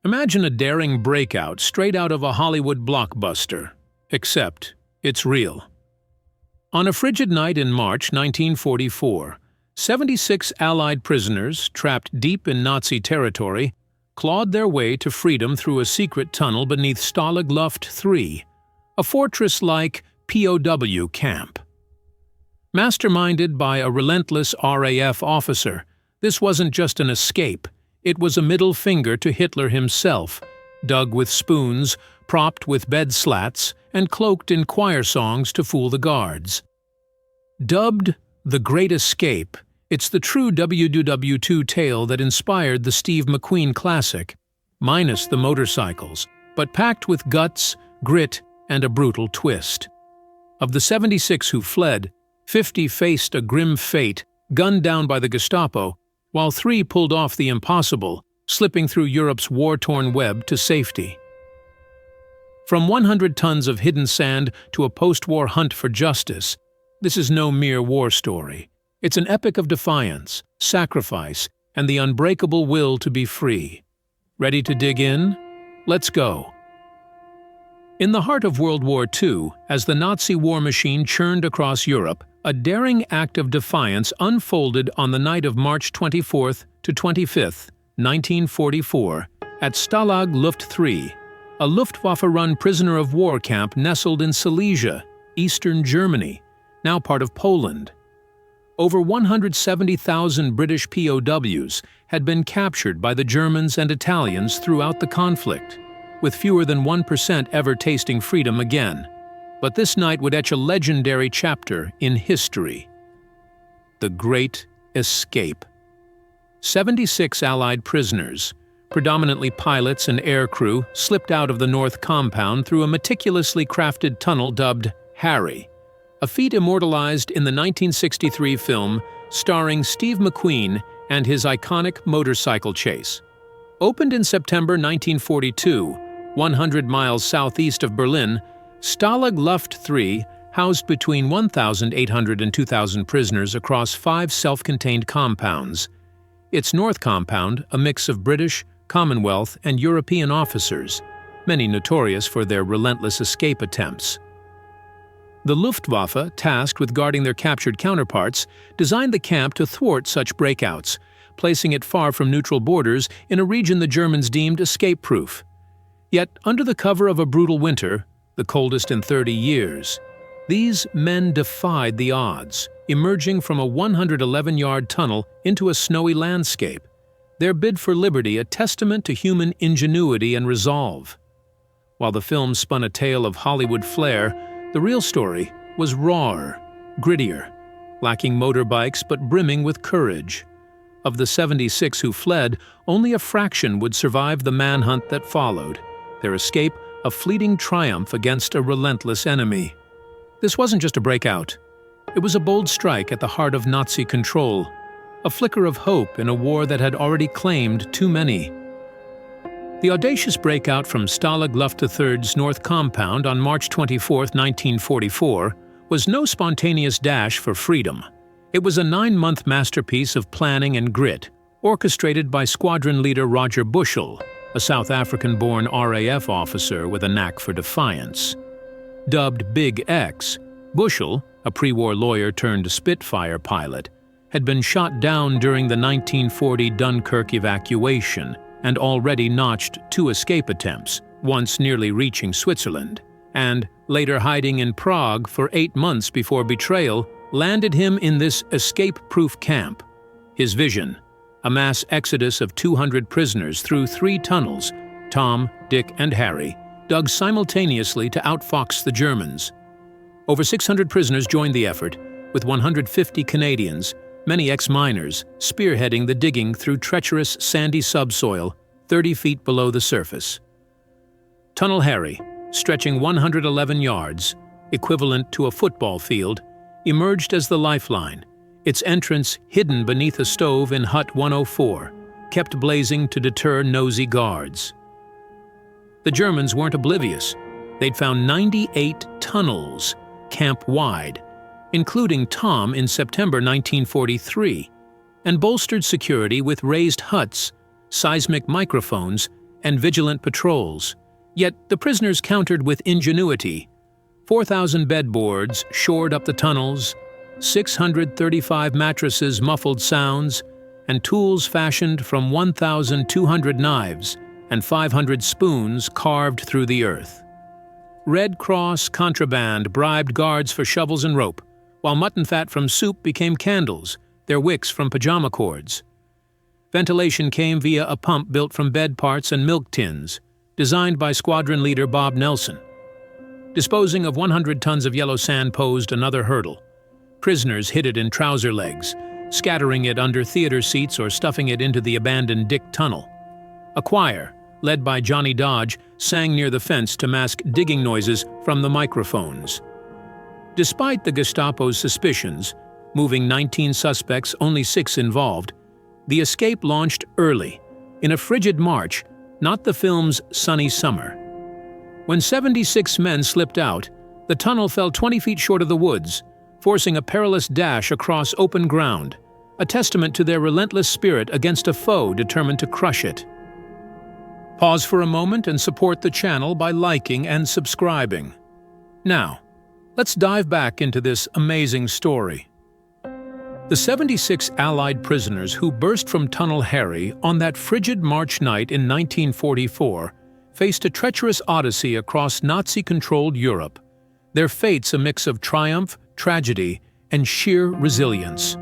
Imagine a daring breakout straight out of a Hollywood blockbuster. Except, it's real. On a frigid night in March 1944, 76 Allied prisoners, trapped deep in Nazi territory, clawed their way to freedom through a secret tunnel beneath Stalag Luft III, a fortress-like POW camp. Masterminded by a relentless RAF officer, this wasn't just an escape, it was a middle finger to Hitler himself, dug with spoons, propped with bed slats, and cloaked in choir songs to fool the guards. Dubbed The Great Escape, it's the true WWII tale that inspired the Steve McQueen classic, minus the motorcycles, but packed with guts, grit, and a brutal twist. Of the 76 who fled, 50 faced a grim fate, gunned down by the Gestapo, while 3 pulled off the impossible, slipping through Europe's war-torn web to safety. From 100 tons of hidden sand to a post-war hunt for justice, this is no mere war story. It's an epic of defiance, sacrifice, and the unbreakable will to be free. Ready to dig in? Let's go. In the heart of World War II, as the Nazi war machine churned across Europe, a daring act of defiance unfolded on the night of March 24th to 25th, 1944, at Stalag Luft III, a Luftwaffe-run prisoner-of-war camp nestled in Silesia, eastern Germany, now part of Poland. Over 170,000 British POWs had been captured by the Germans and Italians throughout the conflict, with fewer than 1% ever tasting freedom again. But this night would etch a legendary chapter in history. The Great Escape. 76 Allied prisoners, predominantly pilots and aircrew, slipped out of the North Compound through a meticulously crafted tunnel dubbed Harry, a feat immortalized in the 1963 film starring Steve McQueen and his iconic motorcycle chase. Opened in September 1942, 100 miles southeast of Berlin, Stalag Luft III housed between 1,800 and 2,000 prisoners across 5 self-contained compounds. Its North Compound, a mix of British, Commonwealth, and European officers, many notorious for their relentless escape attempts. The Luftwaffe, tasked with guarding their captured counterparts, designed the camp to thwart such breakouts, placing it far from neutral borders in a region the Germans deemed escape-proof. Yet, under the cover of a brutal winter, the coldest in 30 years, these men defied the odds, emerging from a 111-yard tunnel into a snowy landscape, their bid for liberty a testament to human ingenuity and resolve. While the film spun a tale of Hollywood flair, the real story was rawer, grittier, lacking motorbikes but brimming with courage. Of the 76 who fled, only a fraction would survive the manhunt that followed, their escape a fleeting triumph against a relentless enemy. This wasn't just a breakout. It was a bold strike at the heart of Nazi control, a flicker of hope in a war that had already claimed too many. The audacious breakout from Stalag Luft III's North Compound on March 24, 1944, was no spontaneous dash for freedom. It was a 9-month masterpiece of planning and grit, orchestrated by squadron leader Roger Bushell, a South African-born RAF officer with a knack for defiance. Dubbed Big X, Bushell, a pre-war lawyer turned Spitfire pilot, had been shot down during the 1940 Dunkirk evacuation and already notched 2 escape attempts, once nearly reaching Switzerland, and, later hiding in Prague for 8 months before betrayal, landed him in this escape-proof camp. His vision: a mass exodus of 200 prisoners through 3 tunnels, Tom, Dick, and Harry, dug simultaneously to outfox the Germans. Over 600 prisoners joined the effort, with 150 Canadians, many ex-miners, spearheading the digging through treacherous sandy subsoil 30 feet below the surface. Tunnel Harry, stretching 111 yards, equivalent to a football field, emerged as the lifeline, its entrance hidden beneath a stove in Hut 104, kept blazing to deter nosy guards. The Germans weren't oblivious. They'd found 98 tunnels, camp-wide, including Tom in September 1943, and bolstered security with raised huts, seismic microphones, and vigilant patrols. Yet the prisoners countered with ingenuity. 4,000 bedboards shored up the tunnels, 635 mattresses muffled sounds, and tools fashioned from 1,200 knives and 500 spoons carved through the earth. Red Cross contraband bribed guards for shovels and rope, while mutton fat from soup became candles, their wicks from pajama cords. Ventilation came via a pump built from bed parts and milk tins, designed by squadron leader Bob Nelson. Disposing of 100 tons of yellow sand posed another hurdle. Prisoners hid it in trouser legs, scattering it under theater seats or stuffing it into the abandoned Dick Tunnel. A choir, led by Johnny Dodge, sang near the fence to mask digging noises from the microphones. Despite the Gestapo's suspicions, moving 19 suspects, only 6 involved, the escape launched early, in a frigid March, not the film's sunny summer. When 76 men slipped out, the tunnel fell 20 feet short of the woods, forcing a perilous dash across open ground, a testament to their relentless spirit against a foe determined to crush it. Pause for a moment and support the channel by liking and subscribing. Now, let's dive back into this amazing story. The 76 Allied prisoners who burst from Tunnel Harry on that frigid March night in 1944 faced a treacherous odyssey across Nazi-controlled Europe, their fates a mix of triumph, tragedy, and sheer resilience.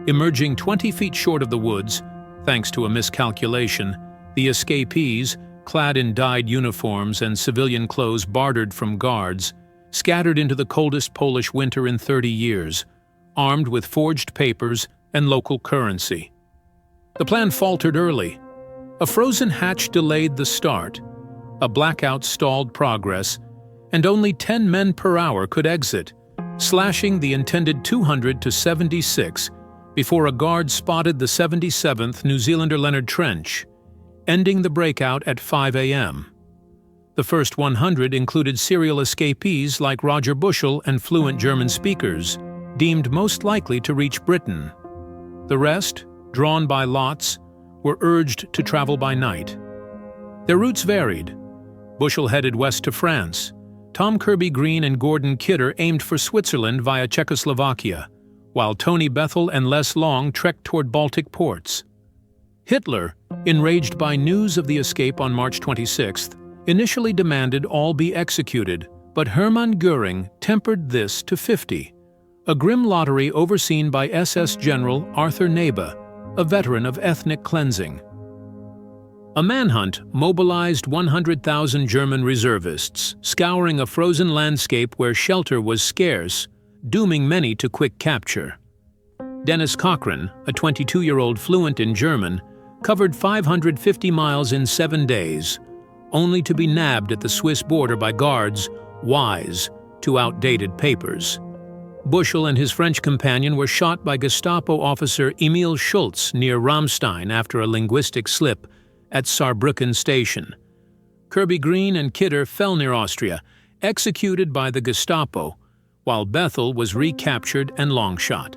Emerging 20 feet short of the woods, thanks to a miscalculation, the escapees, clad in dyed uniforms and civilian clothes bartered from guards, scattered into the coldest Polish winter in 30 years, armed with forged papers and local currency. The plan faltered early. A frozen hatch delayed the start, a blackout stalled progress, and only 10 men per hour could exit, slashing the intended 200 to 76 before a guard spotted the 77th New Zealander Leonard Trench, ending the breakout at 5 a.m. The first 100 included serial escapees like Roger Bushell and fluent German speakers, deemed most likely to reach Britain. The rest, drawn by lots, were urged to travel by night. Their routes varied. Bushell headed west to France. Tom Kirby Green and Gordon Kidder aimed for Switzerland via Czechoslovakia, while Tony Bethel and Les Long trekked toward Baltic ports. Hitler, enraged by news of the escape on March 26th, initially demanded all be executed, but Hermann Göring tempered this to 50, a grim lottery overseen by SS General Arthur Nebe, a veteran of ethnic cleansing. A manhunt mobilized 100,000 German reservists, scouring a frozen landscape where shelter was scarce, dooming many to quick capture. Dennis Cochran, a 22-year-old fluent in German, covered 550 miles in 7 days, only to be nabbed at the Swiss border by guards wise to outdated papers. Bushell and his French companion were shot by Gestapo officer Emil Schultz near Ramstein after a linguistic slip at Saarbrücken station. Kirby Green and Kidder fell near Austria, executed by the Gestapo, while Bethel was recaptured and long shot.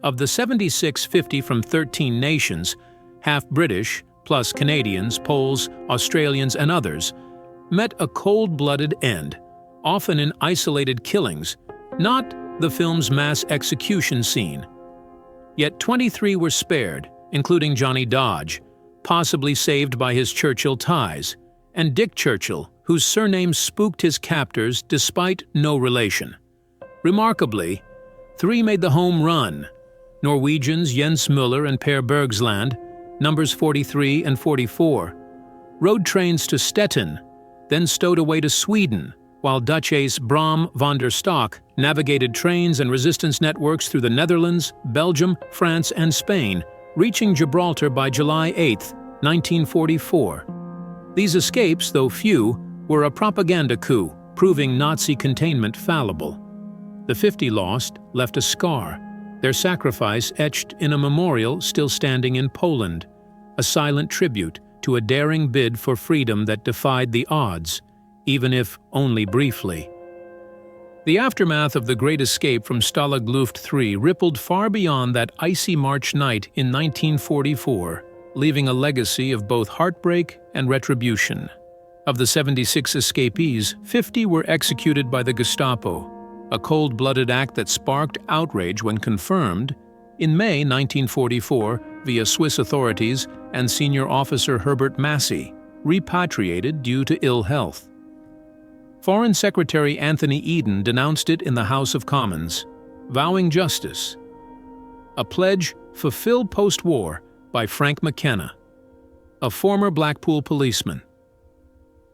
Of the 7650 from 13 nations, half British, plus Canadians, Poles, Australians, and others, met a cold-blooded end, often in isolated killings, not the film's mass execution scene. Yet 23 were spared, including Johnny Dodge, possibly saved by his Churchill ties, and Dick Churchill, whose surname spooked his captors despite no relation. Remarkably, 3 made the home run: Norwegians Jens Müller and Per Bergsland, numbers 43 and 44, rode trains to Stettin, then stowed away to Sweden, while Dutch ace Bram van der Stok navigated trains and resistance networks through the Netherlands, Belgium, France, and Spain, reaching Gibraltar by July 8, 1944. These escapes, though few, were a propaganda coup, proving Nazi containment fallible. The 50 lost left a scar, their sacrifice etched in a memorial still standing in Poland, a silent tribute to a daring bid for freedom that defied the odds, even if only briefly. The aftermath of the Great Escape from Stalag Luft III rippled far beyond that icy March night in 1944, leaving a legacy of both heartbreak and retribution. Of the 76 escapees, 50 were executed by the Gestapo, a cold-blooded act that sparked outrage when confirmed in May 1944 via Swiss authorities and senior officer Herbert Massey, repatriated due to ill health. Foreign Secretary Anthony Eden denounced it in the House of Commons, vowing justice. A pledge fulfilled post-war by Frank McKenna, a former Blackpool policeman.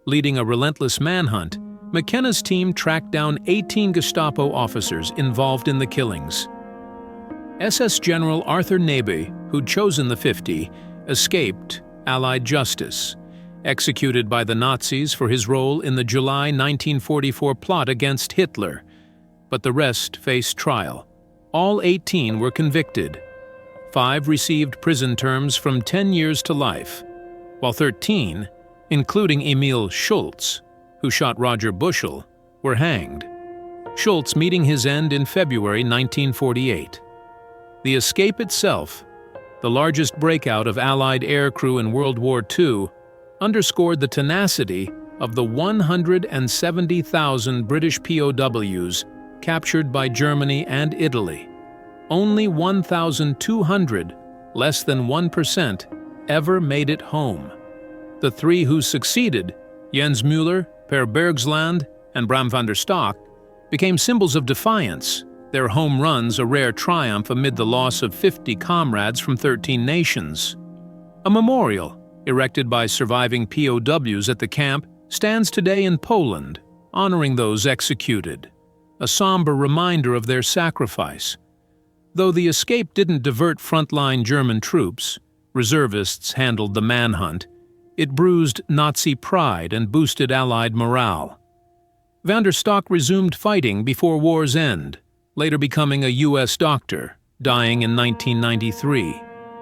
Leading a relentless manhunt, McKenna's team tracked down 18 Gestapo officers involved in the killings. SS General Arthur Nebe, who'd chosen the 50, escaped Allied justice, executed by the Nazis for his role in the July 1944 plot against Hitler, but the rest faced trial. All 18 were convicted. 5 received prison terms from 10 years to life, while 13, including Emil Schultz, who shot Roger Bushell, were hanged, Schultz meeting his end in February 1948. The escape itself, the largest breakout of Allied aircrew in World War II, underscored the tenacity of the 170,000 British POWs captured by Germany and Italy. Only 1,200, less than 1%, ever made it home. The 3 who succeeded, Jens Müller, Per Bergsland, and Bram van der Stock, became symbols of defiance, their home runs a rare triumph amid the loss of 50 comrades from 13 nations. A memorial, erected by surviving POWs at the camp, stands today in Poland, honoring those executed, a somber reminder of their sacrifice. Though the escape didn't divert frontline German troops, reservists handled the manhunt, it bruised Nazi pride and boosted Allied morale. Van der Stock resumed fighting before war's end, later becoming a U.S. doctor, dying in 1993,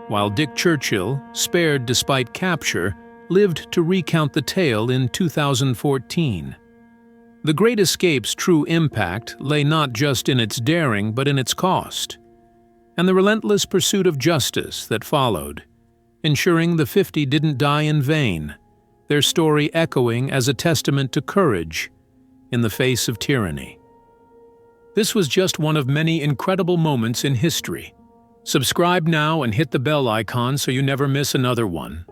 while Dick Churchill, spared despite capture, lived to recount the tale in 2014. The Great Escape's true impact lay not just in its daring but in its cost, and the relentless pursuit of justice that followed, ensuring the 50 didn't die in vain, their story echoing as a testament to courage in the face of tyranny. This was just one of many incredible moments in history. Subscribe now and hit the bell icon so you never miss another one.